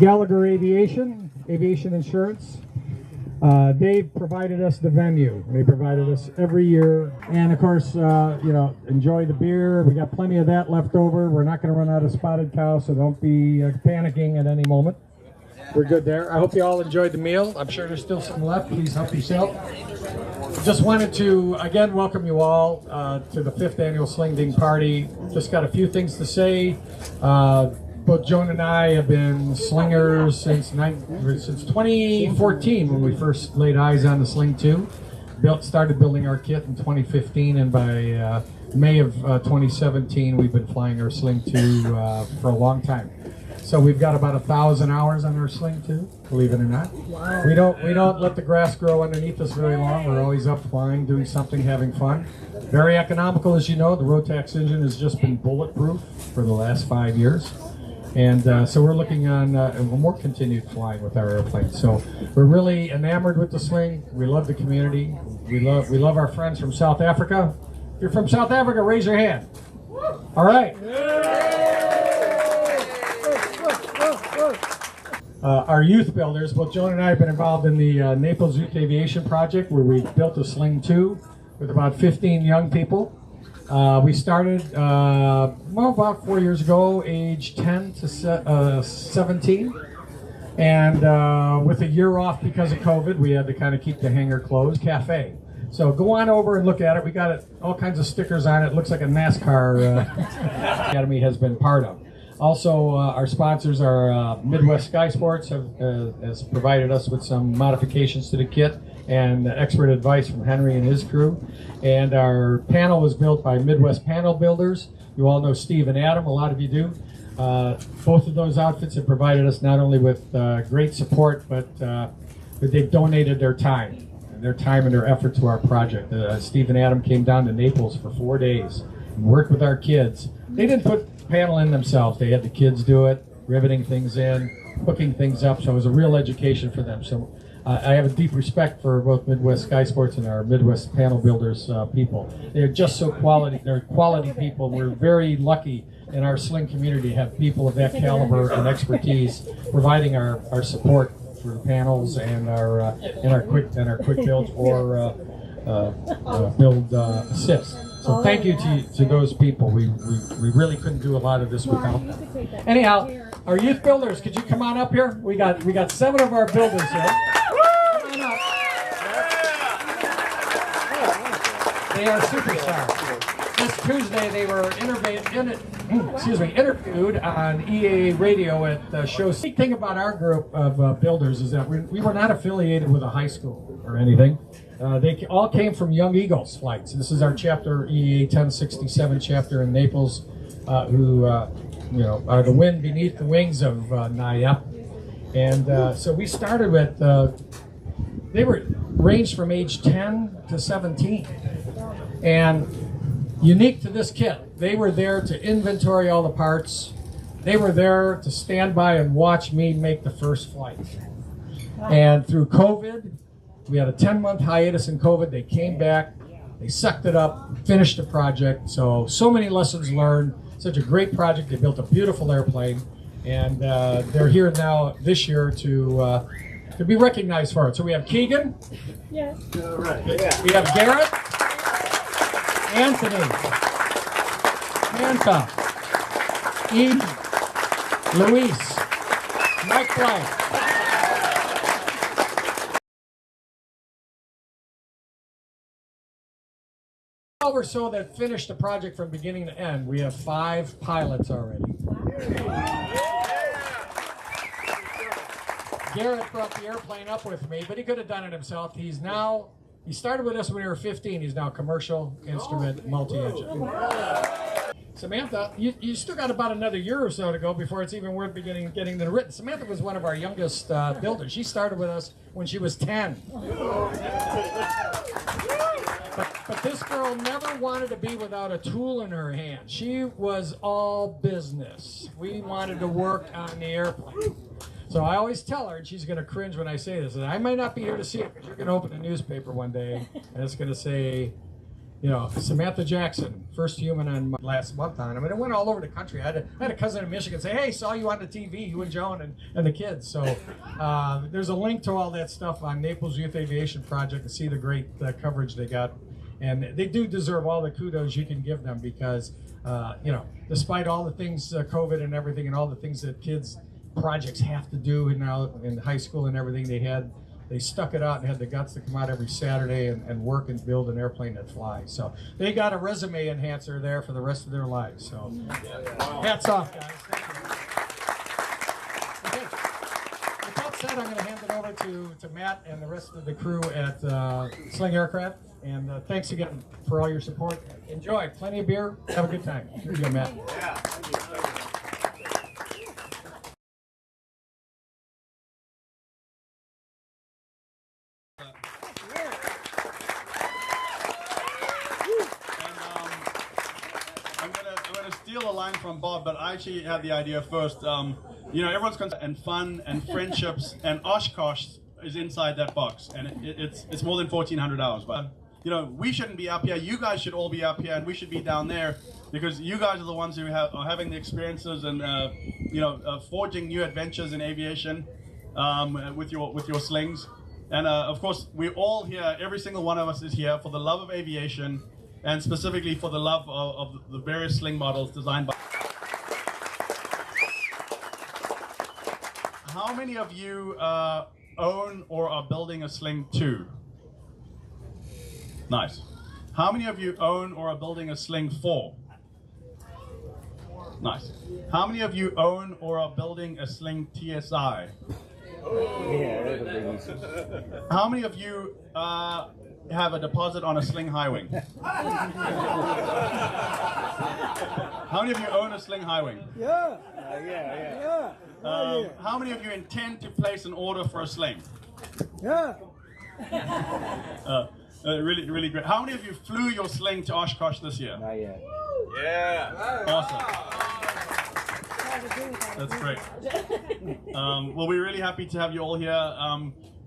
Gallagher Aviation Insurance. They provided us the venue. They provided us every year. And of course, enjoy the beer. We got plenty of that left over. We're not going to run out of Spotted Cow, so don't be panicking at any moment. We're good there. I hope you all enjoyed the meal. I'm sure there's still some left. Please help yourself. Just wanted to, again, welcome you all to the 5th annual Sling Ding Party. Just got a few things to say. Both Joan and I have been slingers since 2014 when we first laid eyes on the Sling 2. Started building our kit in 2015, and by May of 2017 we've been flying our Sling 2 for a long time. So we've got about 1,000 hours on our Sling 2, believe it or not. Wow. We don't let the grass grow underneath us very long. We're always up flying, doing something, having fun. Very economical, as you know. The Rotax engine has just been bulletproof for the last 5 years. And so we're looking on more continued flying with our airplanes. So we're really enamored with the Sling. We love the community. We love our friends from South Africa. If you're from South Africa, raise your hand. All right. Our youth builders, both Joan and I have been involved in the Naples Youth Aviation Project, where we built a Sling 2 with about 15 young people. We started about 4 years ago, age 10 to 17, and with a year off because of COVID, we had to kind of keep the hangar closed. Cafe. So go on over and look at it. We got it, all kinds of stickers on it. It looks like a NASCAR Academy has been part of. Also, our sponsors are Midwest Sky Sports has provided us with some modifications to the kit and expert advice from Henry and his crew. And our panel was built by Midwest Panel Builders. You all know Steve and Adam, a lot of you do. Both of those outfits have provided us not only with great support, but they've donated their time and their effort to our project. Steve and Adam came down to Naples for 4 days and worked with our kids. They didn't put the panel in themselves. They had the kids do it, riveting things in, hooking things up, so it was a real education for them. So I have a deep respect for both Midwest Sky Sports and our Midwest Panel Builders people. They're just so quality. They're quality people. We're very lucky in our Sling community to have people of that caliber and expertise providing our support for the panels and our quick builds or build assist. So thank you to those people. We really couldn't do a lot of this without them. Anyhow, our youth builders, could you come on up here? We got 7 of our builders here. Come on up. They are superstars. This Tuesday they were interviewed on EAA radio at show. The thing about our group of builders is that we were not affiliated with a high school or anything. They all came from Young Eagles flights. This is our chapter, EAA 1067 chapter in Naples, who are the wind beneath the wings of NIAP. And so we started with, they were ranged from age 10 to 17. And unique to this kit, they were there to inventory all the parts. They were there to stand by and watch me make the first flight. And through COVID, we had a 10-month hiatus in COVID. They came back, they sucked it up, finished the project. So many lessons learned. Such a great project. They built a beautiful airplane, and they're here now this year to be recognized for it. So we have Keegan. Yes. All right. We have Garrett, Anthony, Samantha, Eden, Luis, Mike Blank. Or so that finished the project from beginning to end. We have 5 pilots already. Garrett brought the airplane up with me, but he could have done it himself. He started with us when we were 15. He's now commercial instrument multi-engine. Samantha, you still got about another year or so to go before it's even worth getting the written. Samantha was one of our youngest builders. She started with us when she was 10. But this girl never wanted to be without a tool in her hand. She was all business. We wanted to work on the airplane. So I always tell her, and she's going to cringe when I say this, I might not be here to see it, because you're going to open a newspaper one day, and it's going to say, you know, Samantha Jackson, first human on last month on. I mean, it went all over the country. I had a cousin in Michigan say, "Hey, saw you on the TV, you and Joan and the kids." So there's a link to all that stuff on Naples Youth Aviation Project to see the great coverage they got. And they do deserve all the kudos you can give them because, you know, despite all the things, COVID and everything, and all the things that kids projects have to do now in high school and everything, they stuck it out and had the guts to come out every Saturday and work and build an airplane that flies. So they got a resume enhancer there for the rest of their lives. So hats off, guys. Thank you. Okay. With that said, I'm going to hand it over to Matt and the rest of the crew at Sling Aircraft. And thanks again for all your support. Enjoy. Plenty of beer. Have a good time. Here you go, Matt. Yeah. I'm gonna steal a line from Bob, but I actually had the idea first. You know, everyone's concerned and fun and friendships, and Oshkosh is inside that box, and it's more than 1,400 hours. But you know, we shouldn't be up here. You guys should all be up here, and we should be down there because you guys are the ones who are having the experiences and you know, forging new adventures in aviation with your slings. And of course, we're all here. Every single one of us is here for the love of aviation, and specifically for the love of the various sling models designed by. How many of you own or are building a Sling 2? Nice. How many of you own or are building a Sling 4? Nice. How many of you own or are building a Sling TSI? How many of you have a deposit on a Sling High Wing? How many of you own a Sling High Wing? Yeah. How many of you intend to place an order for a Sling? Yeah. Really, really great. How many of you flew your Sling to Oshkosh this year? Not yet. Yeah. Awesome. That's great. Well, we're really happy to have you all here.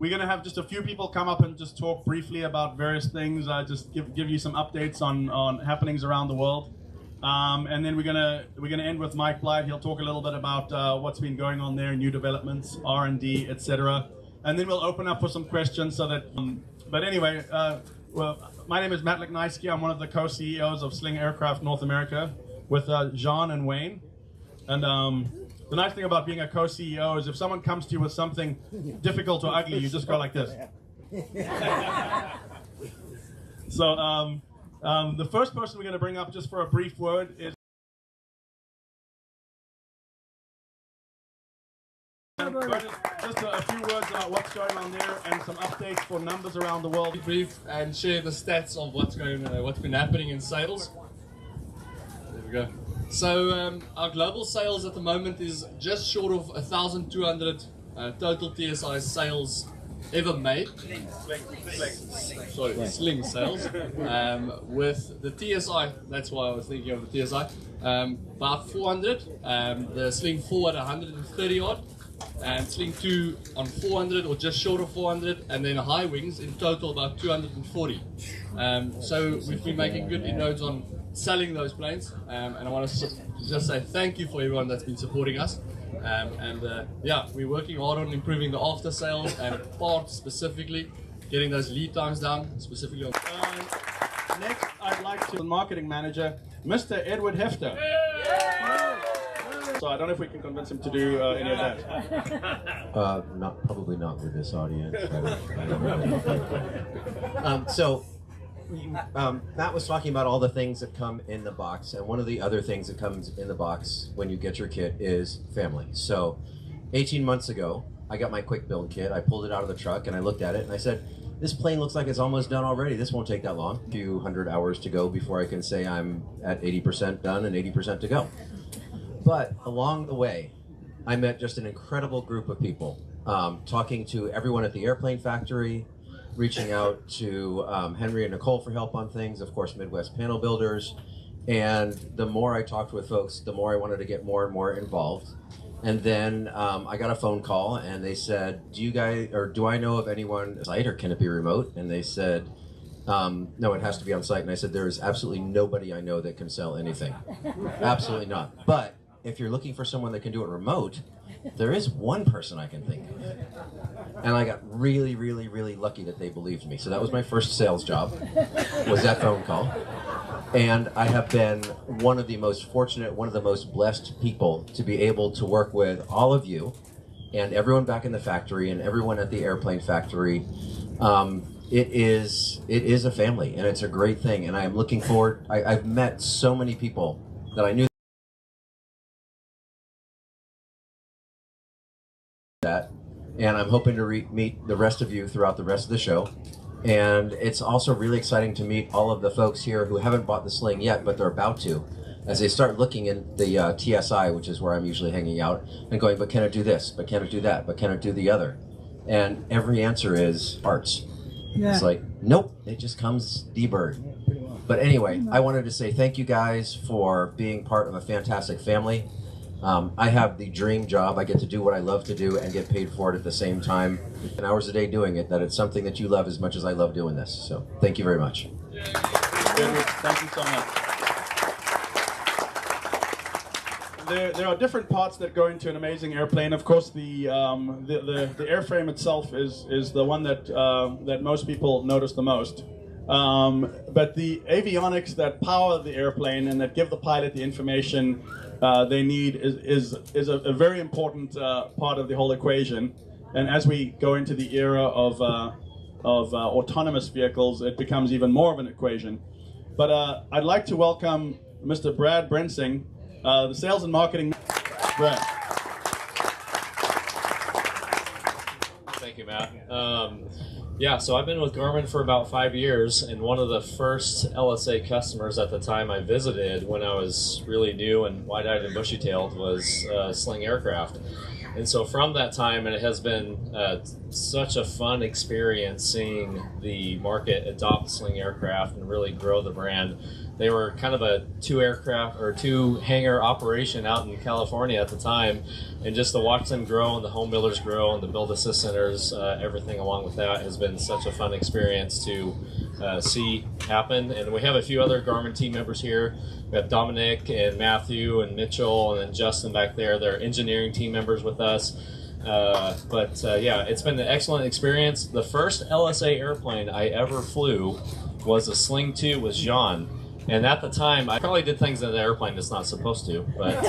We're going to have just a few people come up and just talk briefly about various things, just give you some updates on happenings around the world. And then we're gonna end with Mike Blythe. He'll talk a little bit about what's been going on there, new developments, R&D, etc. And then we'll open up for some questions. So that, but anyway, well, my name is Matt Lekniewski. I'm one of the co-CEOs of Sling Aircraft North America with Jean and Wayne. And the nice thing about being a co-CEO is if someone comes to you with something difficult or ugly, you just go like this. So the first person we're going to bring up just for a brief word is just a few words about what's going on there and some updates for numbers around the world. Brief and share the stats of what's been happening in sales. There we go. So our global sales at the moment is just short of 1,200 total TSI sales ever made. Sling sales. With the TSI, that's why I was thinking of the TSI, about 400. The Sling 4 at 130 odd, and Sling 2 on 400 or just short of 400, and then high wings in total about 240. So we've been making good inroads on selling those planes, and I want to just say thank you for everyone that's been supporting us. Yeah, we're working hard on improving the after sales and parts specifically, getting those lead times down, specifically on. Next, I'd like to the marketing manager, Mr. Edward Hefter. So I don't know if we can convince him to do any of that. Probably not with this audience. Matt was talking about all the things that come in the box, and one of the other things that comes in the box when you get your kit is family. So 18 months ago, I got my quick build kit. I pulled it out of the truck and I looked at it and I said, this plane looks like it's almost done already. This won't take that long. A few hundred hours to go before I can say I'm at 80% done and 80% to go. But along the way, I met just an incredible group of people, talking to everyone at the airplane factory, reaching out to Henry and Nicole for help on things, of course, Midwest Panel Builders. And the more I talked with folks, the more I wanted to get more and more involved. And then I got a phone call and they said, do I know of anyone site or can it be remote? And they said, no, it has to be on site. And I said, there is absolutely nobody I know that can sell anything. Absolutely not. But if you're looking for someone that can do it remote, there is one person I can think of. And I got really, really, really lucky that they believed me. So that was my first sales job, was that phone call. And I have been one of the most fortunate, one of the most blessed people to be able to work with all of you and everyone back in the factory and everyone at the airplane factory. It is a family, and it's a great thing. And I am looking forward. I've met so many people that I knew that, and I'm hoping to meet the rest of you throughout the rest of the show. And it's also really exciting to meet all of the folks here who haven't bought the Sling yet, but they're about to, as they start looking in the TSI, which is where I'm usually hanging out, and going, but can it do this? But can it do that? But can it do the other? And every answer is parts. Yeah. It's like, nope, it just comes debird. But anyway, I wanted to say thank you guys for being part of a fantastic family. I have the dream job. I get to do what I love to do and get paid for it at the same time. 10 hours a day doing it, that it's something that you love as much as I love doing this. So thank you very much. Thank you so much. There are different parts that go into an amazing airplane. Of course, the airframe itself is the one that that most people notice the most. But the avionics that power the airplane and that give the pilot the information they need is a very important part of the whole equation. And as we go into the era of autonomous vehicles, it becomes even more of an equation. But I'd like to welcome Mr. Brad Brensing, the sales and marketing. Brad. Thank you, Matt. Yeah, so I've been with Garmin for about 5 years, and one of the first LSA customers at the time I visited when I was really new and wide-eyed and bushy-tailed was Sling Aircraft. And so from that time, and it has been such a fun experience seeing the market adopt Sling Aircraft and really grow the brand. They were kind of a two hangar operation out in California at the time, and just to watch them grow and the home builders grow and the build assist centers, everything along with that has been such a fun experience to see happen. And we have a few other Garmin team members here. We have Dominic and Matthew and Mitchell and then Justin back there. They're engineering team members with us. Yeah, it's been an excellent experience. The first LSA airplane I ever flew was a Sling 2 with Jean. And at the time, I probably did things in the airplane that's not supposed to, but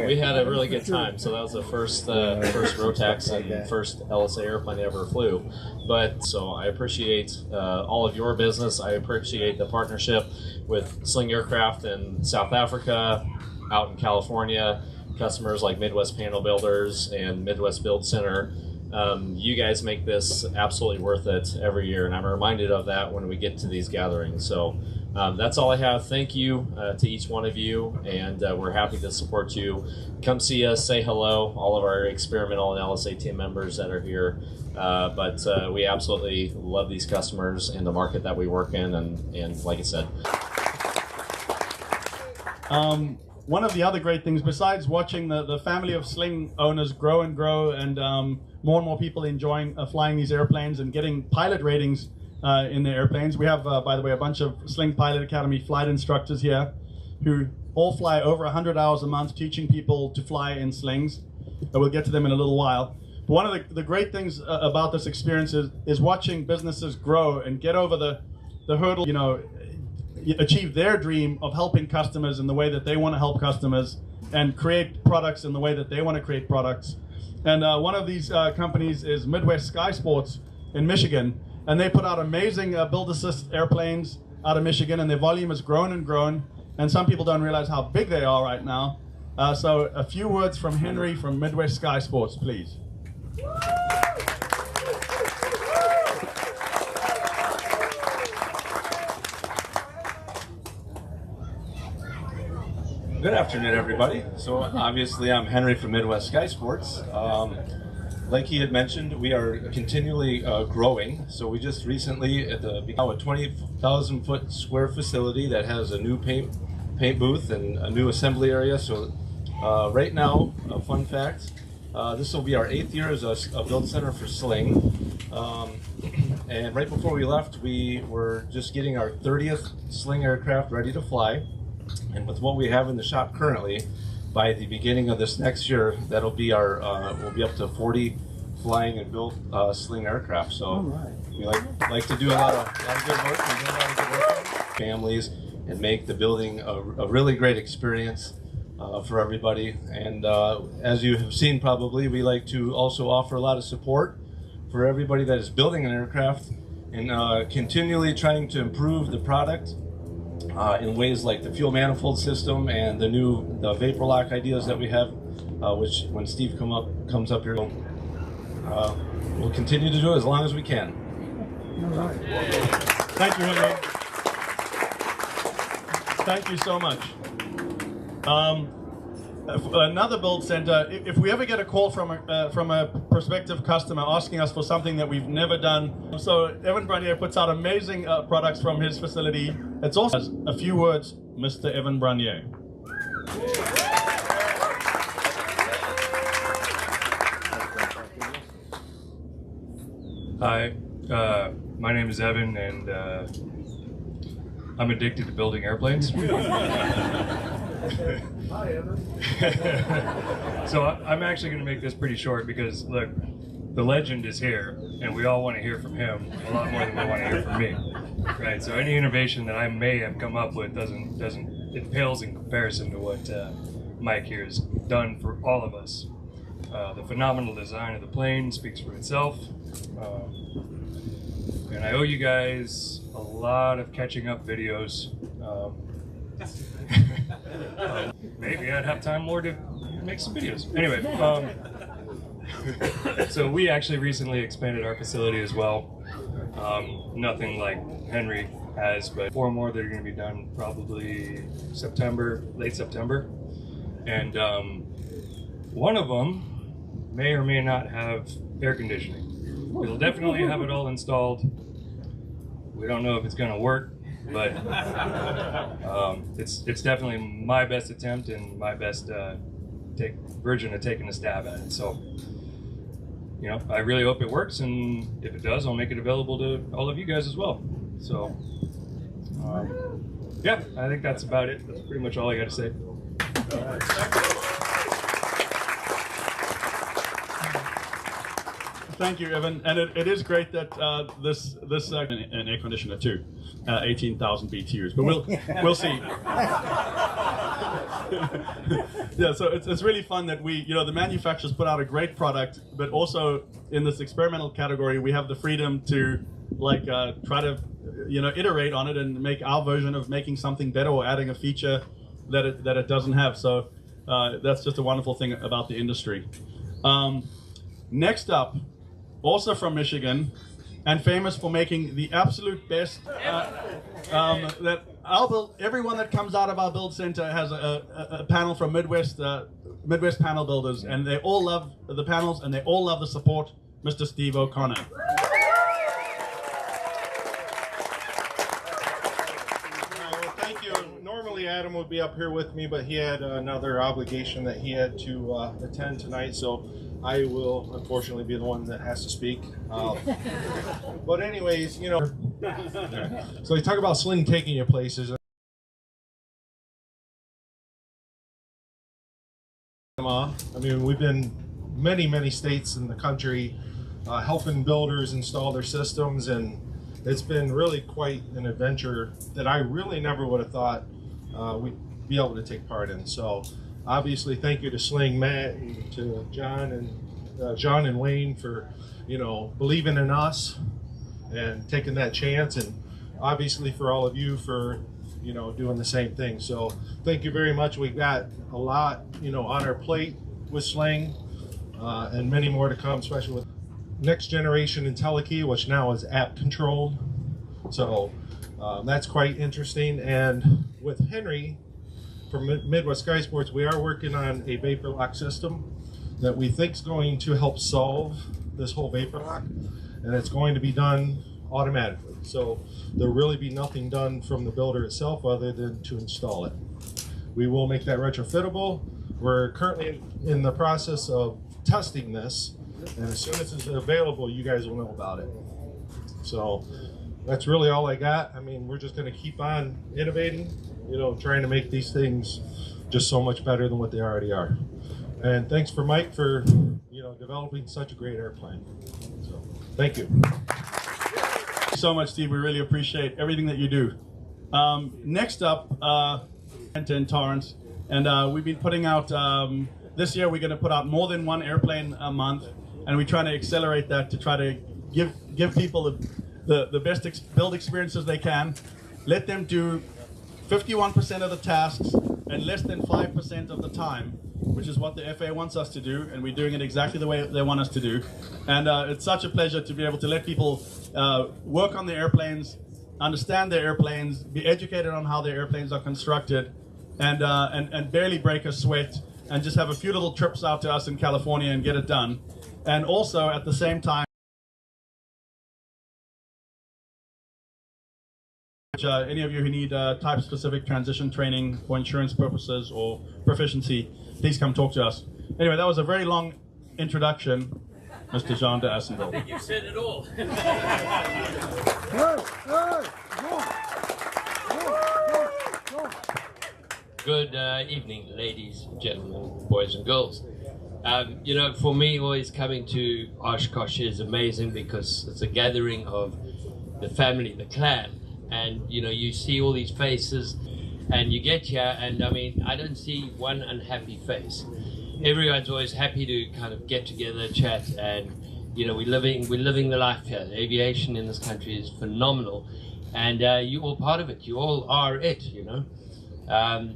we had a really good time. So that was the first Rotax and first LSA airplane I ever flew. But so I appreciate all of your business. I appreciate the partnership with Sling Aircraft in South Africa, out in California, customers like Midwest Panel Builders and Midwest Build Center. You guys make this absolutely worth it every year, and I'm reminded of that when we get to these gatherings. So that's all I have. Thank you to each one of you, and we're happy to support you. Come see us, say hello, all of our experimental and LSA team members that are here. But we absolutely love these customers and the market that we work in, and like I said. One of the other great things, besides watching the family of Sling owners grow and grow, and more and more people enjoying flying these airplanes and getting pilot ratings in their airplanes. We have, by the way, a bunch of Sling Pilot Academy flight instructors here who all fly over 100 hours a month teaching people to fly in slings. We'll get to them in a little while. But one of the great things about this experience is watching businesses grow and get over the hurdle, you know, achieve their dream of helping customers in the way that they want to help customers and create products in the way that they want to create products. And one of these companies is Midwest Sky Sports in Michigan, and they put out amazing build assist airplanes out of Michigan, and their volume has grown and grown, and some people don't realize how big they are right now. So a few words from Henry from Midwest Sky Sports, please. Good afternoon, everybody. So obviously I'm Henry from Midwest Sky Sports. Like he had mentioned, we are continually growing. So we just recently, now a 20,000 square facility that has a new paint booth and a new assembly area. So right now, a fun fact, This will be our 8th year as a build center for Sling. And right before we left, we were just getting our 30th Sling aircraft ready to fly. And with what we have in the shop currently, by the beginning of this next year, that'll be our, we'll be up to 40 flying and built Sling aircraft. So we like to do a lot of good work and do a lot of good work with families and make the building a really great experience for everybody. And as you have seen probably, we like to also offer a lot of support for everybody that is building an aircraft and continually trying to improve the product in ways like the fuel manifold system and the vapor lock ideas that we have, which when Steve comes up here, we'll continue to do it as long as we can. Thank you, Henry. Thank you so much. Another build center, if we ever get a call from a prospective customer asking us for something that we've never done, so Evan Branier puts out amazing products from his facility. It's also a few words, Mr. Evan Branier. Hi, my name is Evan, and I'm addicted to building airplanes. Hi, Evan. So I'm actually going to make this pretty short because, look, the legend is here, and we all want to hear from him a lot more than we want to hear from me, right? So any innovation that I may have come up with it pales in comparison to what Mike here has done for all of us. The phenomenal design of the plane speaks for itself, and I owe you guys a lot of catching up videos. Maybe I'd have time more to make some videos. Anyway, so we actually recently expanded our facility as well. Nothing like Henry has, but 4 more that are going to be done probably late September. And one of them may or may not have air conditioning. We'll definitely have it all installed. We don't know if it's going to work, but it's definitely my best attempt and my best version of taking a stab at it. So, you know, I really hope it works, and if it does, I'll make it available to all of you guys as well. So, yeah, I think that's about it. That's pretty much all I got to say. Thank you, Evan. And it is great that this an air conditioner too, 18,000 BTUs. But we'll see. Yeah, so it's really fun that the manufacturers put out a great product, but also in this experimental category, we have the freedom to try to iterate on it and make our version of making something better or adding a feature that it doesn't have. So that's just a wonderful thing about the industry. Next up, also from Michigan, and famous for making the absolute best. That everyone that comes out of our build center has a panel from Midwest Panel Builders, and they all love the panels and they all love the support. Mr. Steve O'Connor. Well, thank you. Normally Adam would be up here with me, but he had another obligation that he had to attend tonight, so I will unfortunately be the one that has to speak. But anyways, So you talk about Sling taking you places. I mean, we've been many states in the country helping builders install their systems, and it's been really quite an adventure that I really never would have thought we'd be able to take part in. So obviously, thank you to Sling, Matt, and to John and Wayne for, believing in us and taking that chance, and obviously for all of you for, doing the same thing. So thank you very much. We've got a lot, on our plate with Sling, and many more to come, especially with next generation IntelliKey, which now is app controlled. So that's quite interesting. And with Henry from Midwest Sky Sports, we are working on a vapor lock system that we think is going to help solve this whole vapor lock, and it's going to be done automatically. So there'll really be nothing done from the builder itself other than to install it. We will make that retrofittable. We're currently in the process of testing this, and as soon as it's available, you guys will know about it. So that's really all I got. I mean, we're just going to keep on innovating, you know, trying to make these things just so much better than what they already are. And thanks for Mike for, you know, developing such a great airplane. So thank you. Thank you so much, Steve. We really appreciate everything that you do. Next up, in Torrance, and we've been putting out, this year we're going to put out more than one airplane a month, and we're trying to accelerate that to try to give people the best build experiences they can. Let them do 51% of the tasks and less than 5% of the time, which is what the FAA wants us to do, and we're doing it exactly the way they want us to do. And it's such a pleasure to be able to let people work on the airplanes, understand their airplanes, be educated on how their airplanes are constructed, and barely break a sweat, and just have a few little trips out to us in California and get it done. And also at the same time, any of you who need type-specific transition training for insurance purposes or proficiency, please come talk to us. Anyway, that was a very long introduction, Mr. Jean de Assenville. I think you said it all. Good evening, ladies, gentlemen, boys and girls. You know, for me, always coming to Oshkosh is amazing because it's a gathering of the family, the clan. And you know, you see all these faces, and you get here, and I mean, I don't see one unhappy face. Everyone's always happy to kind of get together, chat, and you know, we're living the life here. The aviation in this country is phenomenal, and you're all part of it. You all are it, you know.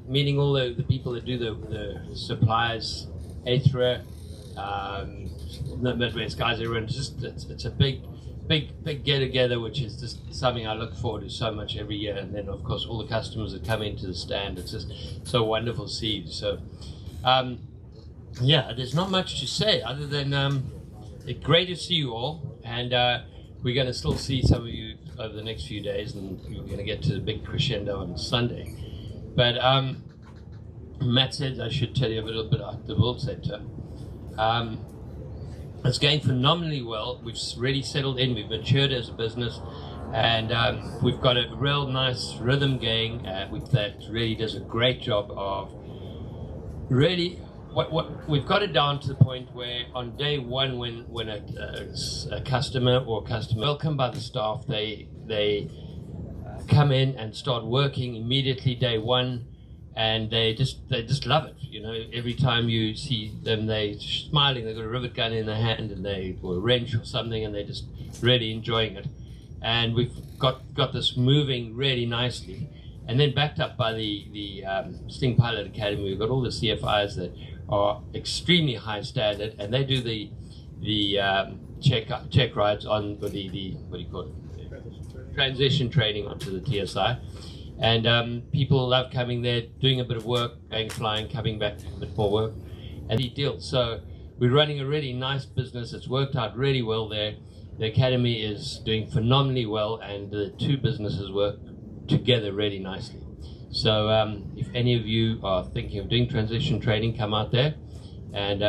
Meaning all the people that do the supplies, ATRA, the Midwest guys, everyone. It's a big get together, which is just something I look forward to so much every year. And then of course all the customers that come into the stand, it's just so wonderful to see. So yeah, there's not much to say other than it's great to see you all, and we're going to still see some of you over the next few days, and we're going to get to the big crescendo on Sunday. But Matt said I should tell you a little bit about the World Center. It's going phenomenally well. We've really settled in, we've matured as a business, and we've got a real nice rhythm going that really does a great job of really, what we've got it down to the point where on day one, when a customer or customer welcomed by the staff, they come in and start working immediately day one, and they just love it. You know, every time you see them, they're smiling. They've got a rivet gun in their hand, or a wrench or something, and they're just really enjoying it. And we've got this moving really nicely. And then backed up by the Sling Pilot Academy, we've got all the CFIs that are extremely high standard, and they do the check rides on the what do you call it? Transition training onto the TSI. And people love coming there, doing a bit of work, going flying, coming back, a bit more work, and the deal. So we're running a really nice business. It's worked out really well there. The academy is doing phenomenally well, and the two businesses work together really nicely. So if any of you are thinking of doing transition training, come out there, and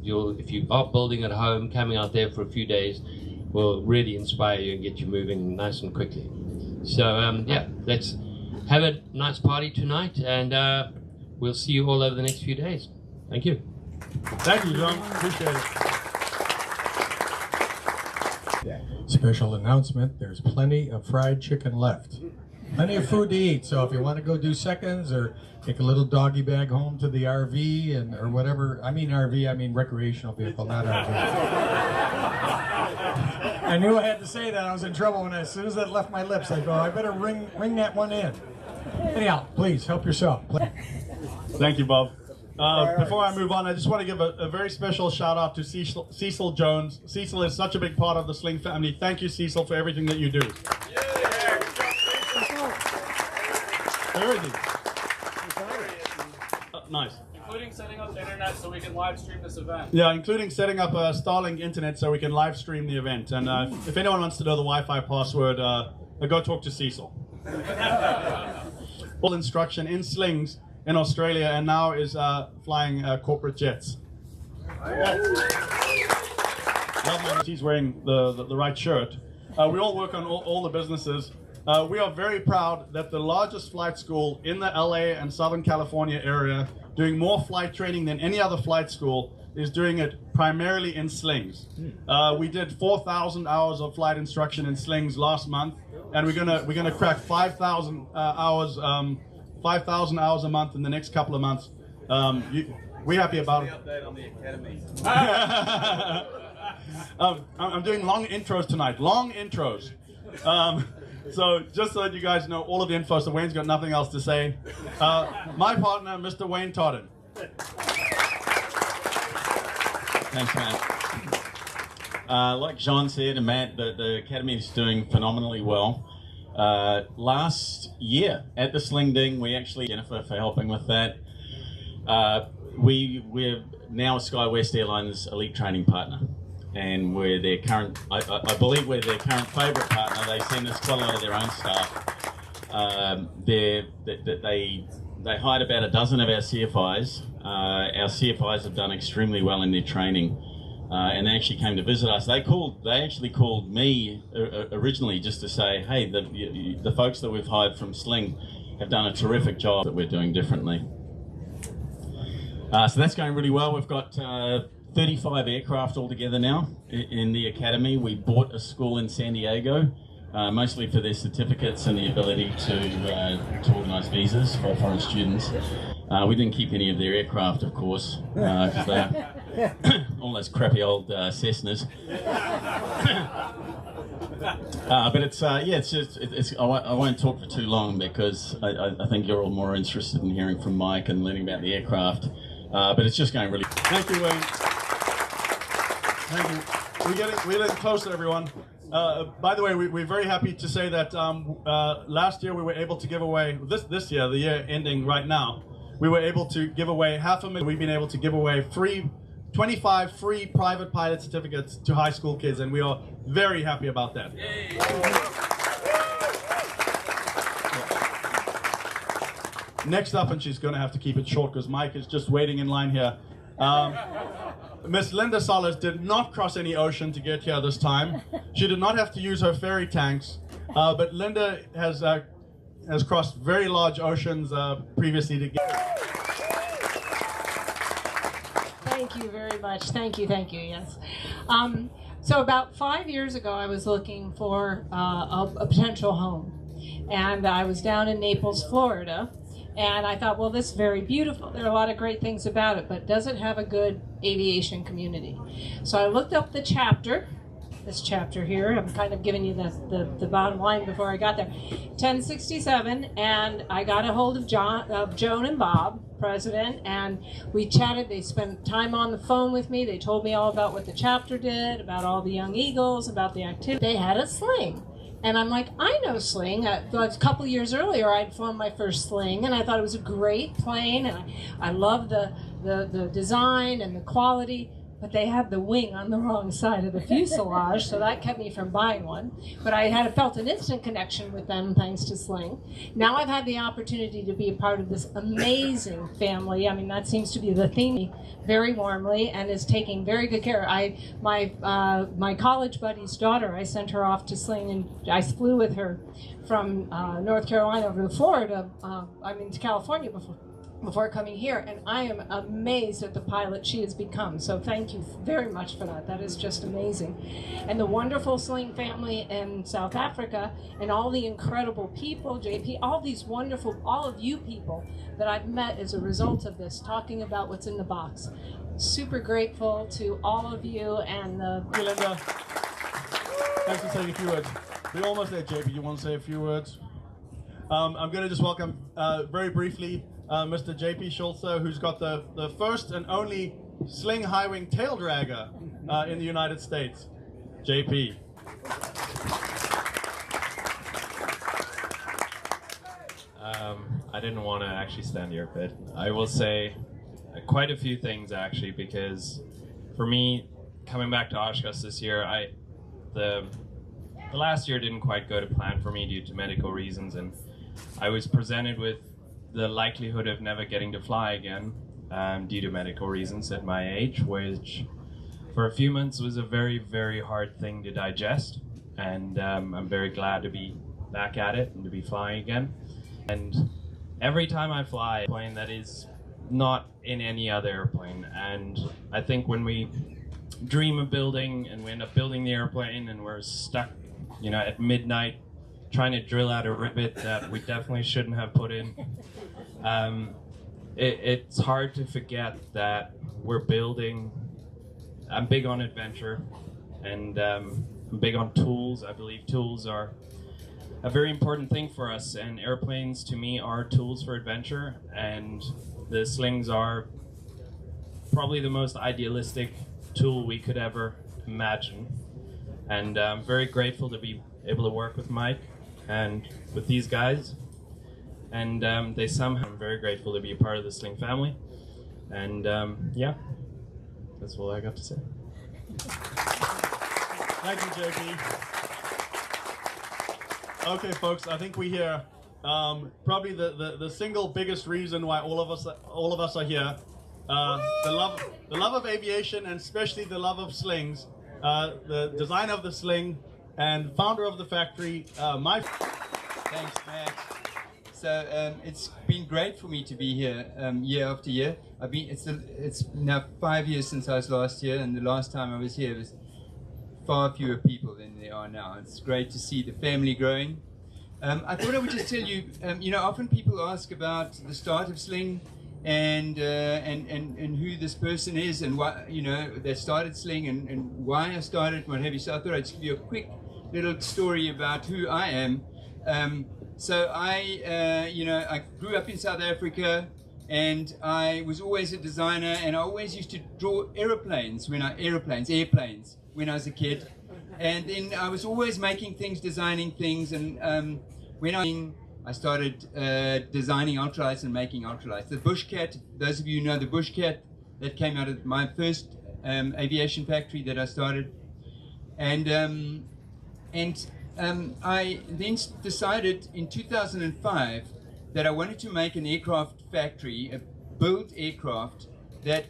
if you are building at home, coming out there for a few days will really inspire you and get you moving nice and quickly. So yeah, let's have a nice party tonight, and we'll see you all over the next few days. Thank you. Thank you, John. Appreciate it. Special announcement, there's plenty of fried chicken left. Plenty of food to eat, so if you want to go do seconds or take a little doggy bag home to the RV or whatever, I mean RV, I mean recreational vehicle, not RV. I knew I had to say that. I was in trouble when as soon as that left my lips, I go, I better ring that one in. Anyhow, please help yourself. Thank you, Bob. Before I move on, I just want to give a very special shout out to Cecil Jones. Cecil is such a big part of the Sling family. Thank you, Cecil, for everything that you do. Everything. Nice. Including setting up the internet so we can live stream this event. Yeah, including setting up a Starlink internet so we can live stream the event. And if anyone wants to know the Wi-Fi password, go talk to Cecil. Full instruction in Slings in Australia, and now is flying corporate jets. He's wearing the right shirt. We all work on all the businesses. We are very proud that the largest flight school in the LA and Southern California area, doing more flight training than any other flight school, is doing it primarily in slings. We did 4,000 hours of flight instruction in slings last month, and we're gonna crack 5,000 hours, 5,000 hours a month in the next couple of months. We're happy about it. Update on the academy. I'm doing long intros tonight. Long intros. So just so that you guys know all of the info, so Wayne's got nothing else to say. My partner, Mr. Wayne Todden. Thanks, Matt. Like Jean said and Matt, the Academy is doing phenomenally well. Last year at the Sling Ding, we actually, Jennifer for helping with that, we're now SkyWest Airlines elite training partner. And we're their current, I believe we're their current favourite partner. They send us quite a lot of their own staff. They hired about a dozen of our CFIs. Our CFIs have done extremely well in their training, and they actually came to visit us. They actually called me originally just to say, hey, the folks that we've hired from Sling have done a terrific job that we're doing differently. So that's going really well. We've got 35 aircraft altogether now in the Academy. We bought a school in San Diego, mostly for their certificates and the ability to organise visas for foreign students. We didn't keep any of their aircraft, of course, because they're all those crappy old Cessnas. But it's I won't talk for too long because I think you're all more interested in hearing from Mike and learning about the aircraft. But it's just going really. Thank you, Wayne. Thank you. We're getting closer, everyone. By the way, we're very happy to say that last year we were able to give away, this year, the year ending right now, we were able to give away $500,000. We've been able to give away 25 free private pilot certificates to high school kids, and we are very happy about that. Next up, and she's going to have to keep it short because Mike is just waiting in line here. Miss Linda Solis did not cross any ocean to get here this time. She did not have to use her ferry tanks, but Linda has crossed very large oceans previously to get. Thank you very much. Thank you, yes. So about 5 years ago, I was looking for a potential home. And I was down in Naples, Florida. And I thought, well, this is very beautiful. There are a lot of great things about it, but does it have a good aviation community? So I looked up the chapter, this chapter here. I'm kind of giving you the bottom line before I got there. 1067, and I got a hold of Joan and Bob, president, and we chatted. They spent time on the phone with me. They told me all about what the chapter did, about all the young eagles, about the activity. They had a Sling. And I'm like, I know Sling. A couple years earlier, I'd flown my first Sling, and I thought it was a great plane, and I loved the design and the quality. But they had the wing on the wrong side of the fuselage, so that kept me from buying one. But I had felt an instant connection with them thanks to Sling. Now I've had the opportunity to be a part of this amazing family. I mean, that seems to be the theme very warmly and is taking very good care. My college buddy's daughter, I sent her off to Sling, and I flew with her from North Carolina over to Florida, to California before coming here, and I am amazed at the pilot she has become. So thank you very much for that. That is just amazing. And the wonderful Sling family in South Africa, and all the incredible people, JP, all these wonderful, all of you people that I've met as a result of this, talking about what's in the box. Super grateful to all of you and the... Hey, Linda. Thanks for saying a few words. We're almost there, JP. You want to say a few words? I'm going to just welcome, very briefly, Mr. J.P. Schulze, who's got the first and only Sling high wing tail dragger in the United States. J.P. I didn't want to actually stand here, but I will say quite a few things actually, because for me, coming back to Oshkosh this year, the last year didn't quite go to plan for me due to medical reasons, and I was presented with the likelihood of never getting to fly again, due to medical reasons at my age, which for a few months was a very, very hard thing to digest. And I'm very glad to be back at it and to be flying again. And every time I fly a plane that is not in any other airplane, and I think when we dream of building and we end up building the airplane and we're stuck, you know, at midnight trying to drill out a rivet that we definitely shouldn't have put in, it's hard to forget that we're building. I'm big on adventure, and I'm big on tools. I believe tools are a very important thing for us, and airplanes to me are tools for adventure, and the slings are probably the most idealistic tool we could ever imagine. And I'm very grateful to be able to work with Mike and with these guys, and I'm very grateful to be a part of the Sling family. And yeah, that's all I got to say. Thank you, JP. Okay, folks, I think we hear probably the single biggest reason why all of us are here. The love of aviation, and especially the love of slings. The designer of the sling and founder of the factory, Thanks, Max. So it's been great for me to be here year after year. It's now 5 years since I was last here, and the last time I was here was far fewer people than there are now. It's great to see the family growing. I thought I would just tell you, you know, often people ask about the start of Sling and who this person is and why, you know, that started Sling and why I started, what have you. So I thought I'd just give you a quick little story about who I am. So I, you know, I grew up in South Africa, and I was always a designer, and I always used to draw airplanes when I was a kid. And then I was always making things, designing things, and when I started designing ultralights and making ultralights. The Bushcat, those of you who know the Bushcat, that came out of my first aviation factory that I started. And I then decided in 2005 that I wanted to make an aircraft factory, a built aircraft that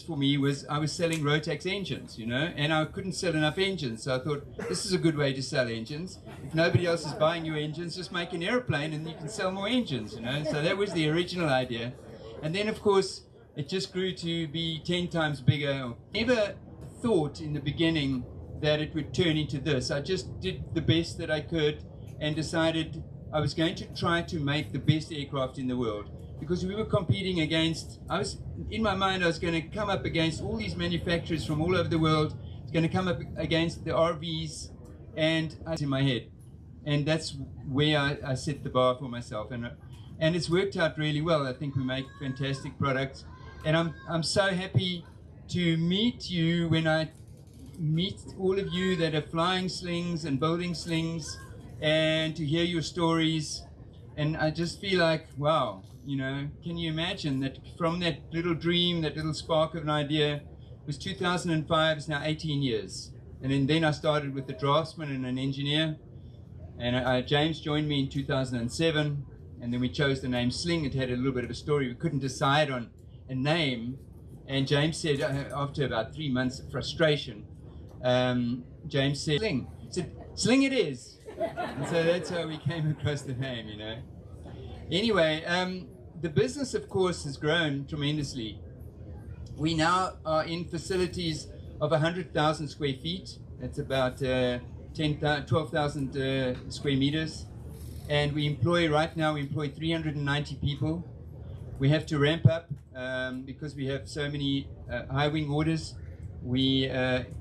for me was I was selling Rotax engines, you know, and I couldn't sell enough engines. So I thought, this is a good way to sell engines. If nobody else is buying your engines, just make an airplane and you can sell more engines, you know. So that was the original idea. And then, of course, it just grew to be 10 times bigger. Never thought in the beginning that it would turn into this. I just did the best that I could and decided I was going to try to make the best aircraft in the world. Because we were competing against, in my mind, I was going to come up against all these manufacturers from all over the world. I was going to come up against the RVs, and I was in my head. And that's where I set the bar for myself. And it's worked out really well. I think we make fantastic products. And I'm so happy to meet you when I meet all of you that are flying slings and building slings, and to hear your stories. And I just feel like, wow, you know, can you imagine that from that little dream, that little spark of an idea, it was 2005, it's now 18 years. And then I started with a draftsman and an engineer. And James joined me in 2007, and then we chose the name Sling. It had a little bit of a story. We couldn't decide on a name. And James said, after about 3 months of frustration, James said, Sling. I said, Sling it is. And so that's how we came across the name, you know. Anyway, the business, of course, has grown tremendously. We now are in facilities of 100,000 square feet. That's about 12,000 square meters. And we employ, right now, we employ 390 people. We have to ramp up because we have so many high wing orders. We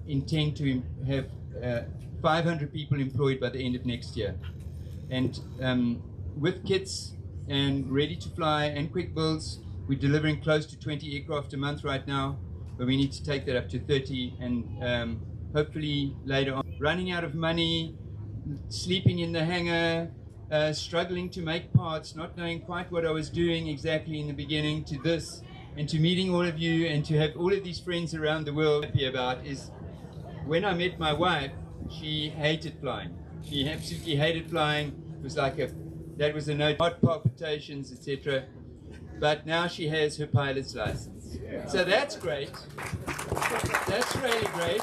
intend to have 500 people employed by the end of next year. And with kits and ready to fly and quick builds, we're delivering close to 20 aircraft a month right now, but we need to take that up to 30, and hopefully later on. Running out of money, sleeping in the hangar, struggling to make parts, not knowing quite what I was doing exactly in the beginning, to this, and to meeting all of you and to have all of these friends around the world. Happy about is when I met my wife, she hated flying. She absolutely hated flying. It was like That was a note, heart palpitations, etc. But now she has her pilot's license. So that's great. That's really great.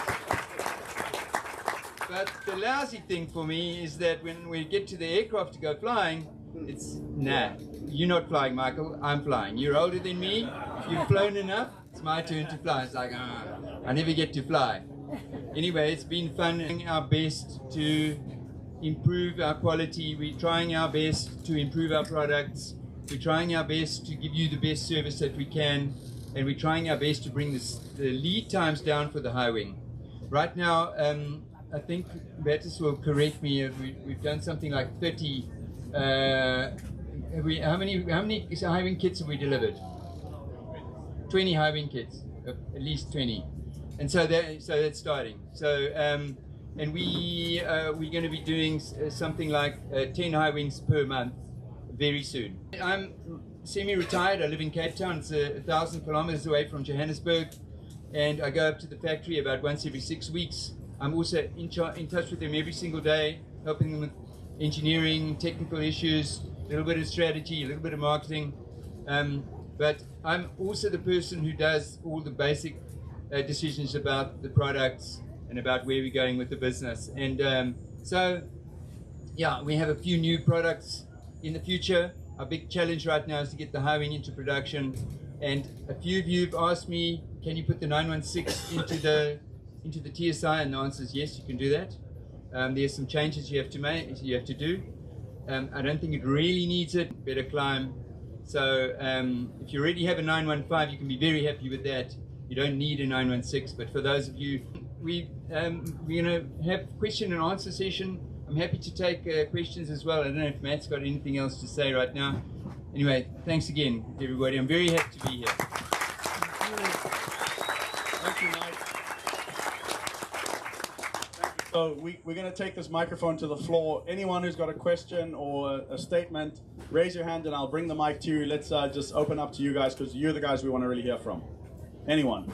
But the lousy thing for me is that when we get to the aircraft to go flying, it's, nah, you're not flying, Michael, I'm flying. You're older than me, you've flown enough, it's my turn to fly. It's like, I never get to fly. Anyway, it's been fun, doing our best to improve our quality. We're trying our best to improve our products. We're trying our best to give you the best service that we can, and we're trying our best to bring the lead times down for the high wing. Right now, I think Bertus will correct me. We've done something like 30. How many high wing kits have we delivered? 20 high wing kits, at least 20. And so that's starting. So and we're going to be doing something like 10 high wings per month very soon. I'm semi-retired. I live in Cape Town. It's 1,000 kilometers away from Johannesburg, and I go up to the factory about once every 6 weeks. I'm also in touch with them every single day, helping them with engineering, technical issues, a little bit of strategy, a little bit of marketing. But I'm also the person who does all the basic decisions about the products and about where we're going with the business. And so, yeah, we have a few new products in the future. Our big challenge right now is to get the high wing into production. And a few of you have asked me, can you put the 916 into the TSI? And the answer is yes, you can do that. There's some changes you have to make, you have to do. I don't think it really needs it. Better climb. So if you already have a 915, you can be very happy with that. You don't need a 916. But for those of you, we're going to have question and answer session. I'm happy to take questions as well. I don't know if Matt's got anything else to say right now. Anyway, thanks again, everybody. I'm very happy to be here. Thank you, Mike. So we're going to take this microphone to the floor. Anyone who's got a question or a statement, raise your hand and I'll bring the mic to you. Let's just open up to you guys because you're the guys we want to really hear from. Anyone?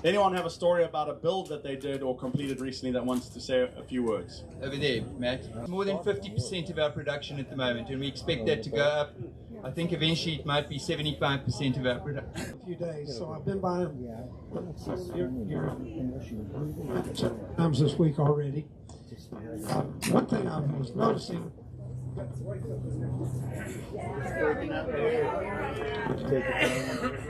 Anyone have a story about a build that they did or completed recently that wants to say a few words? Over there, Matt. More than 50% of our production at the moment, and we expect that to go up. I think eventually it might be 75% of our production. A few days, so I've been by times this week already. One thing I was noticing.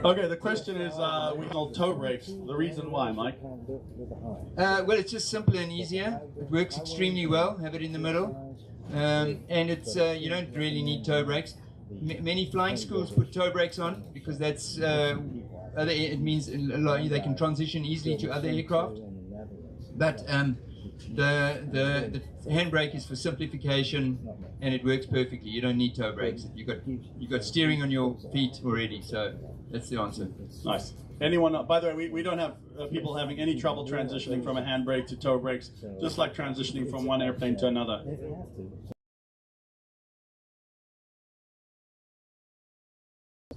Okay, the question is we call tow brakes. The reason why, Mike? Well, it's just simpler and easier. It works extremely well. Have it in the middle, and it's you don't really need tow brakes. Many flying schools put tow brakes on because that's it means they can transition easily to other aircraft. But the handbrake is for simplification, and it works perfectly. You don't need toe brakes. You got steering on your feet already, so that's the answer. Nice. Anyone? By the way, we don't have people having any trouble transitioning from a handbrake to toe brakes, just like transitioning from one airplane to another.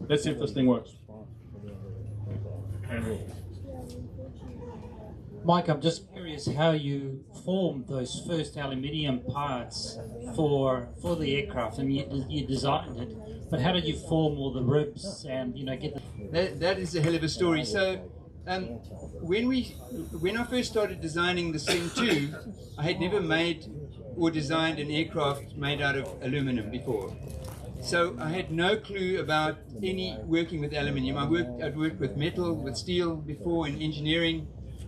Let's see if this thing works. Mike, I'm just curious how you formed those first aluminium parts for the aircraft. I mean, you designed it, but how did you form all the ribs and get the... That is a hell of a story. So when I first started designing the Sling 2, I had never made or designed an aircraft made out of aluminum before. So I had no clue about any working with aluminium. I'd worked with metal, with steel before in engineering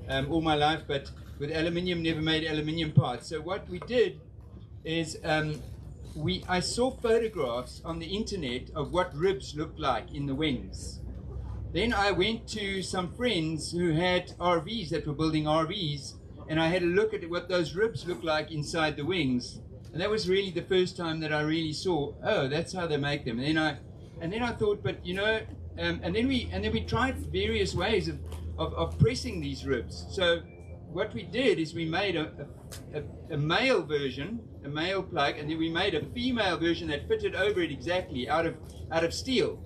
all my life, but with aluminium, never made aluminium parts. So what we did is I saw photographs on the internet of what ribs looked like in the wings. Then I went to some friends who had RVs that were building RVs, and I had a look at what those ribs look like inside the wings. And that was really the first time that I really saw, oh, that's how they make them. And then I thought, but and then we tried various ways of pressing these ribs. So what we did is we made a male version, a male plug, and then we made a female version that fitted over it exactly out of steel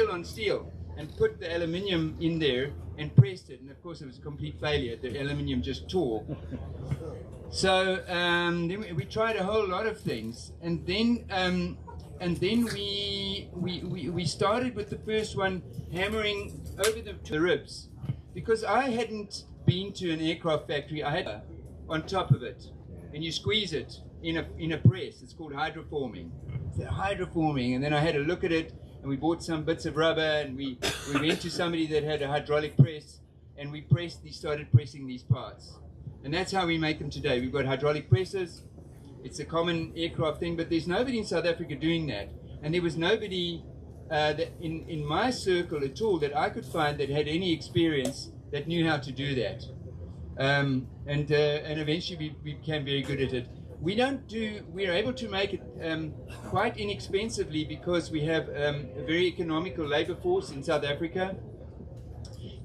on steel, and put the aluminium in there and pressed it. And of course it was a complete failure. The aluminium just tore. So then we tried a whole lot of things, and then we started with the first one hammering over the ribs, because I hadn't been to an aircraft factory. I had on top of it, and you squeeze it in a press. It's called hydroforming. Hydroforming, and then I had a look at it, and we bought some bits of rubber, and we went to somebody that had a hydraulic press, and we started pressing these parts. And that's how we make them today. We've got hydraulic presses. It's a common aircraft thing, but there's nobody in South Africa doing that. And there was nobody that in my circle at all that I could find that had any experience that knew how to do that. And eventually we became very good at it. We're able to make it quite inexpensively because we have a very economical labor force in South Africa.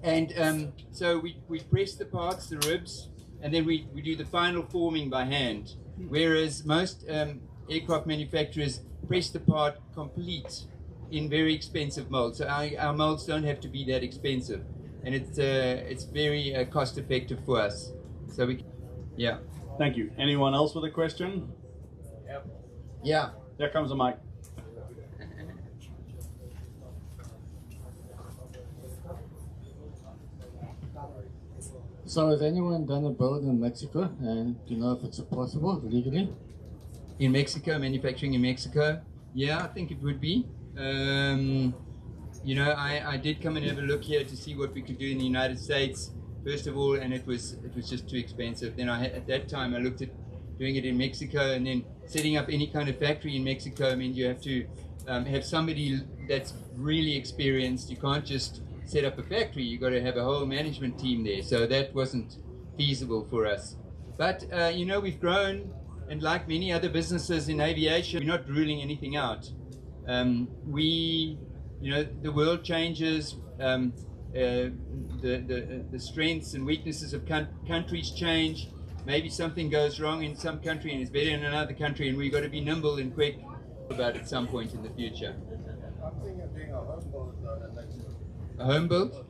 And so we press the parts, the ribs, and then we do the final forming by hand. Whereas most aircraft manufacturers press the part complete in very expensive molds. So our molds don't have to be that expensive. And it's very cost effective for us. So yeah. Thank you. Anyone else with a question? Yep. Yeah. There comes a mic. So has anyone done a build in Mexico, and do you know if it's possible legally? In Mexico, manufacturing in Mexico? Yeah, I think it would be. You know, I did come and have a look here to see what we could do in the United States, first of all, and it was just too expensive. Then at that time I looked at doing it in Mexico, and then setting up any kind of factory in Mexico. I mean, you have to have somebody that's really experienced. You can't just set up a factory. You've got to have a whole management team there. So that wasn't feasible for us. But you know, we've grown, and like many other businesses in aviation, we're not ruling anything out. You know, the world changes. The strengths and weaknesses of countries change. Maybe something goes wrong in some country and it's better in another country, and we've got to be nimble and quick about it at some point in the future. A home build,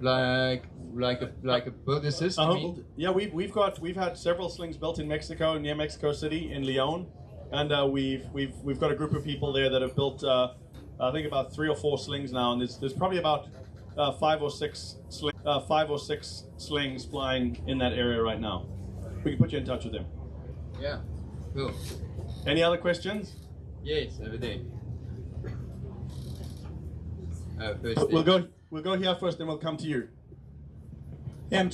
like a builder system. Yeah, we've had several slings built in Mexico, near Mexico City, in Leon, and we've got a group of people there that have built I think about 3 or 4 slings now, and there's probably about 5 or 6 slings flying in that area right now. We can put you in touch with them. Yeah, cool. Any other questions? Yes, over there. We'll go here first, then we'll come to you. Yeah,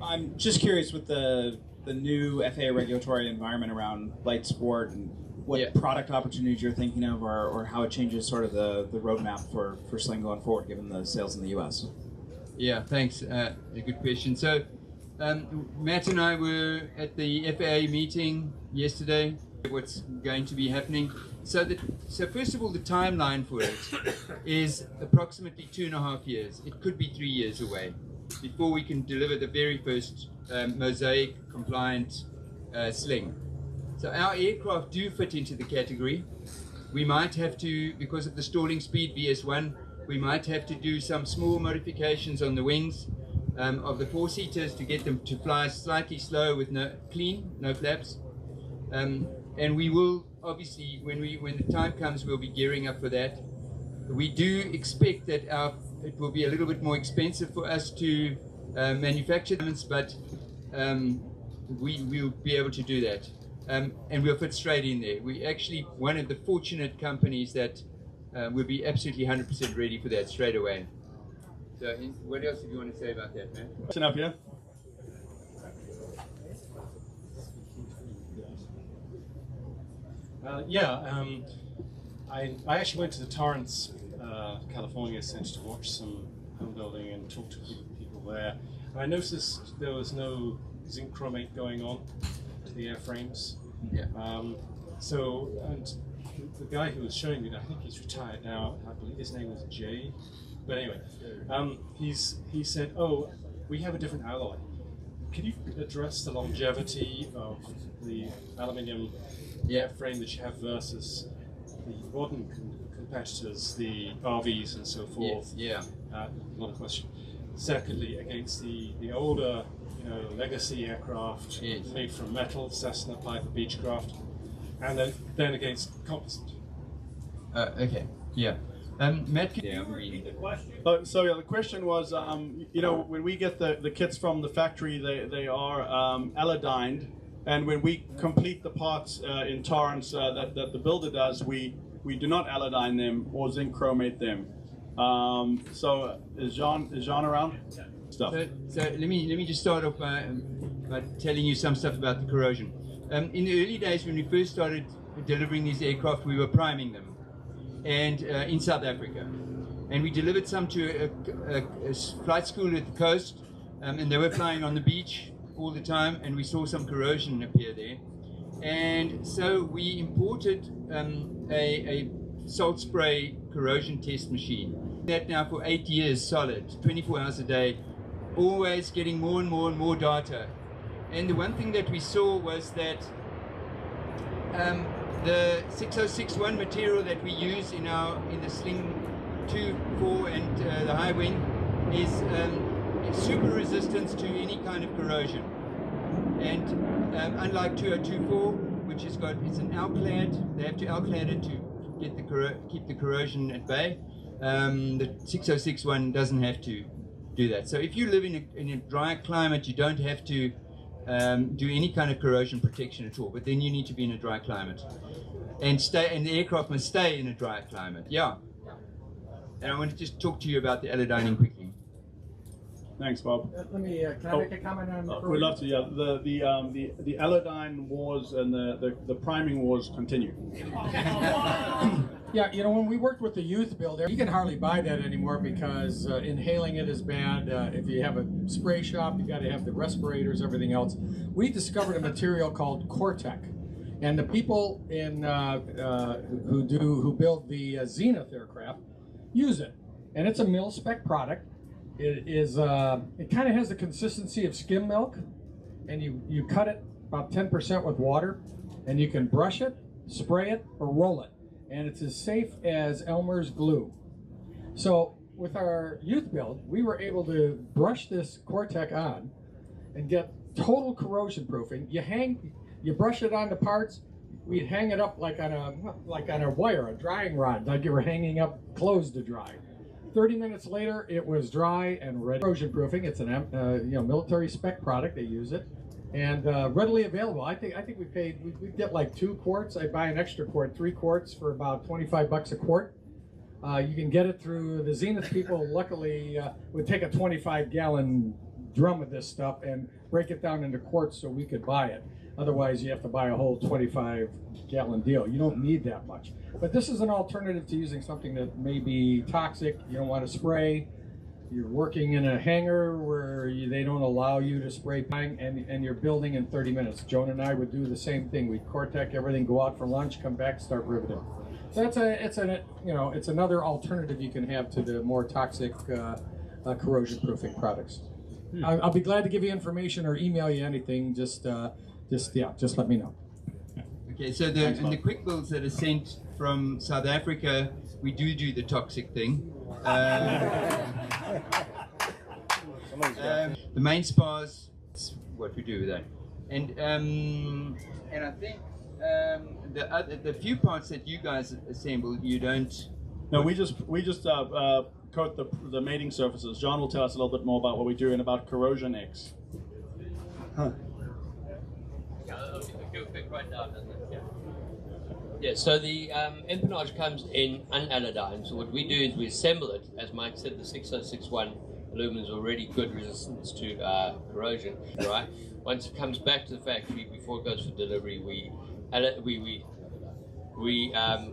I'm just curious with the new FAA regulatory environment around light sport, and what product opportunities you're thinking of, or how it changes sort of the roadmap for Sling going forward, given the sales in the U.S. Yeah, thanks. A good question. So Matt and I were at the FAA meeting yesterday. What's going to be happening? So first of all, the timeline for it is approximately 2.5 years. It could be 3 years away before we can deliver the very first Mosaic compliant Sling. So our aircraft do fit into the category. We might have to, because of the stalling speed VS1, we might have to do some small modifications on the wings of the 4-seaters to get them to fly slightly slow with no flaps. And we will, obviously, when the time comes, we'll be gearing up for that. We do expect that it will be a little bit more expensive for us to manufacture them, but we'll be able to do that. And we'll fit straight in there. We're actually one of the fortunate companies that will be absolutely 100% ready for that straight away. So what else do you want to say about that, man? Listen up here. I actually went to the Torrance, California Center to watch some home building and talk to people there. And I noticed there was no zinc chromate going on to the airframes. Yeah. And the guy who was showing me, I think he's retired now. I believe his name was Jay. But anyway, he said, "Oh, we have a different alloy. Could you address the longevity of the aluminium airframe that you have versus the modern competitors, the RVs and so forth?" Yeah. Not a question. Secondly, against the older, legacy aircraft made from metal, Cessna, Piper, Beechcraft, and then against composite. Okay, yeah. Matt, So yeah, the question was, when we get the kits from the factory, they are allodyne, and when we complete the parts in Torrance that the builder does, we do not allodyne them or zinc chromate them. So is Jean around? Stuff. So let me just start off by telling you some stuff about the corrosion. In the early days when we first started delivering these aircraft, we were priming them, and in South Africa, and we delivered some to a flight school at the coast, and they were flying on the beach all the time, and we saw some corrosion appear there, and so we imported a salt spray corrosion test machine. That now for 8 years solid, 24 hours a day, always getting more and more and more data. And the one thing that we saw was that the 6061 material that we use in the Sling 2, 4 and the high wing is super resistant to any kind of corrosion. And unlike 2024, which it's an alclad, they have to alclad it to keep the corrosion at bay. The 6061 doesn't have to do that. So if you live in a dry climate, you don't have to do any kind of corrosion protection at all. But then you need to be in a dry climate, and the aircraft must stay in a dry climate. Yeah. And I want to just talk to you about the allodyning quickly. Thanks, Bob. Let me. Can I make a comment on? We'd love to. Yeah, the allodyne wars and the priming wars continue. Yeah, when we worked with the youth builder, you can hardly buy that anymore because inhaling it is bad. If you have a spray shop, you got to have the respirators, everything else. We discovered a material called Cortec, and the people who build the Zenith aircraft use it, and it's a mil spec product. It kind of has the consistency of skim milk, and you cut it about 10% with water, and you can brush it, spray it, or roll it. And it's as safe as Elmer's glue. So with our youth build, we were able to brush this Cortec on and get total corrosion proofing. You brush it onto parts, we'd hang it up like on a wire, a drying rod, like you were hanging up clothes to dry. 30 minutes later, it was dry and ready. Corrosion proofing. It's an military spec product. They use it. And readily available. I think we get like 2 quarts. I buy an extra quart, 3 quarts for about $25 a quart. You can get it through the Zenith people. Luckily, would take a 25-gallon drum of this stuff and break it down into quarts so we could buy it. Otherwise, you have to buy a whole 25-gallon deal. You don't need that much. But this is an alternative to using something that may be toxic. You don't want to spray. You're working in a hangar where they don't allow you to spray paint, and you're building in 30 minutes. Joan and I would do the same thing. We'd Cortec everything, go out for lunch, come back, start riveting. So it's another alternative you can have to the more toxic corrosion proofing products. I'll be glad to give you information or email you anything. Just let me know. Okay, so the quick builds that are sent from South Africa, we do the toxic thing. The main spars, that's what we do with that, and I think the few parts that you guys assemble, you don't. No, we just coat the mating surfaces. John will tell us a little bit more about what we do and about corrosion X. Huh. Yeah, so the empennage comes in unallodyne. So what we do is we assemble it. As Mike said, the 6061 aluminum is already good resistance to corrosion, right? Once it comes back to the factory, before it goes for delivery, we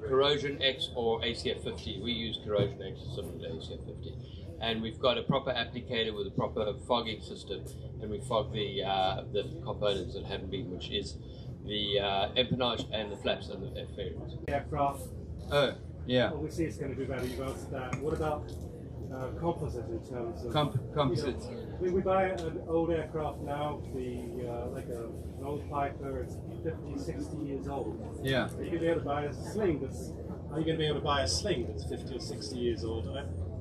corrosion X or ACF 50. We use corrosion X similar to ACF 50. And we've got a proper applicator with a proper fogging system, and we fog the components that haven't been, which is the empennage and the flaps and the fairings. Aircraft. Oh, yeah. Obviously, it's going to do better. You've answered that. What about composite in terms of composites? We buy an old aircraft now, like an old Piper. It's 50, 60 years old. Yeah. Are you going to be able to buy a Sling that's 50 or 60 years old?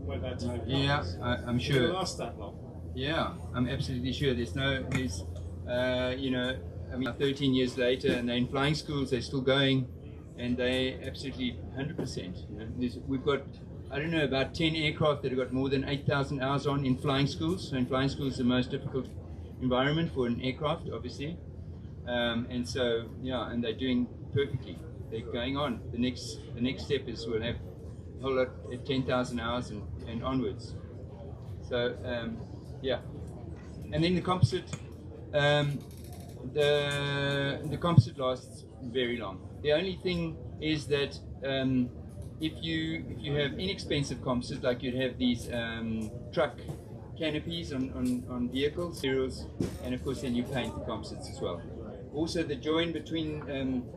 when that time comes. Yeah, I'm sure. It'll last that long. Yeah, I'm absolutely sure. There's, you know, I mean, 13 years later, and they're in flying schools, they're still going, and they absolutely 100%. You know, we've got, I don't know, about 10 aircraft that have got more than 8,000 hours on in flying schools. So in flying schools, the most difficult environment for an aircraft, obviously. And so, yeah, and they're doing perfectly. They're going on. The next step is we'll have a whole lot at 10,000 hours and onwards. So, yeah. And then the composite, the composite lasts very long. The only thing is that if you have inexpensive composite, like you'd have these truck canopies on vehicles, materials, and of course then you paint the composites as well. Also the join between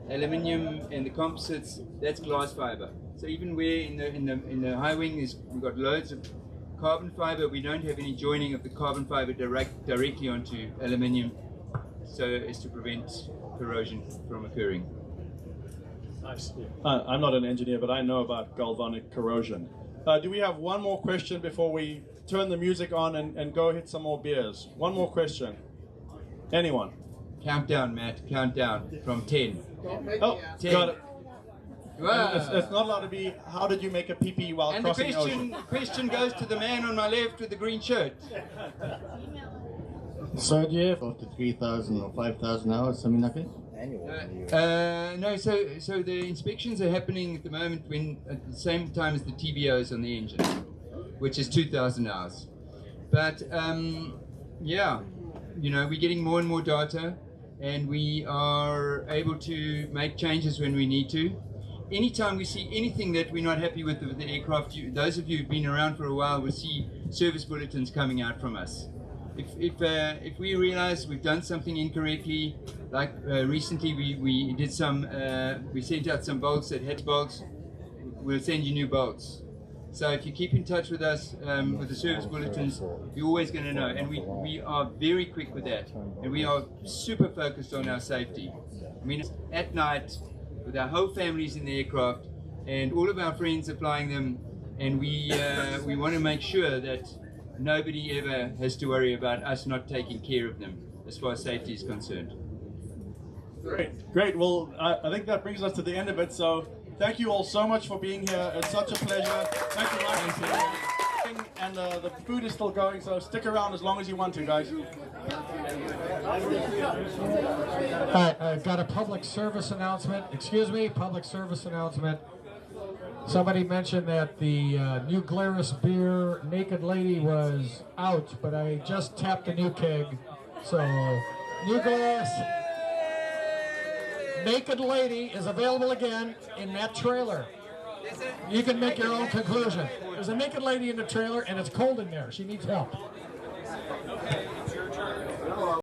aluminium and the composites, that's glass fiber. So even where in the high wing we've got loads of carbon fiber, we don't have any joining of the carbon fiber directly onto aluminium, so as to prevent corrosion from occurring. Nice. I'm not an engineer, but I know about galvanic corrosion. Do we have one more question before we turn the music on and go hit some more beers? One more question. Anyone? Countdown, Matt. Countdown from 10. Oh, 10. got it. Wow. It's not allowed to be, how did you make a pee-pee while And crossing the ocean? the question goes to the man on my left with the green shirt. So do you have up to 3,000 or 5,000 hours, something like that? No, so the inspections are happening at the moment at the same time as the TBOs on the engine, which is 2,000 hours. But yeah, you know, we're getting more and more data, and we are able to make changes when we need to. Anytime we see anything that we're not happy with the aircraft, those of you who've been around for a while will see service bulletins coming out from us. If we realize we've done something incorrectly, like recently we did some, we sent out some bolts that had bolts, we'll send you new bolts. So if you keep in touch with us with the service bulletins, you're always going to know. And we are very quick with that. And we are super focused on our safety. I mean, at night, with our whole families in the aircraft, and all of our friends are flying them, and we want to make sure that nobody ever has to worry about us not taking care of them as far as safety is concerned. Great. Well, I think that brings us to the end of it. So thank you all so much for being here. It's such a pleasure. Thank you, Mike. And the food is still going, so stick around as long as you want to, guys. I've got a public service announcement. Excuse me, public service announcement. Somebody mentioned that the new Glarus beer Naked Lady was out, but I just tapped a new keg. So, new Glarus Naked Lady is available again in that trailer. You can make your own conclusion. There's a naked lady in the trailer, and it's cold in there. She needs help.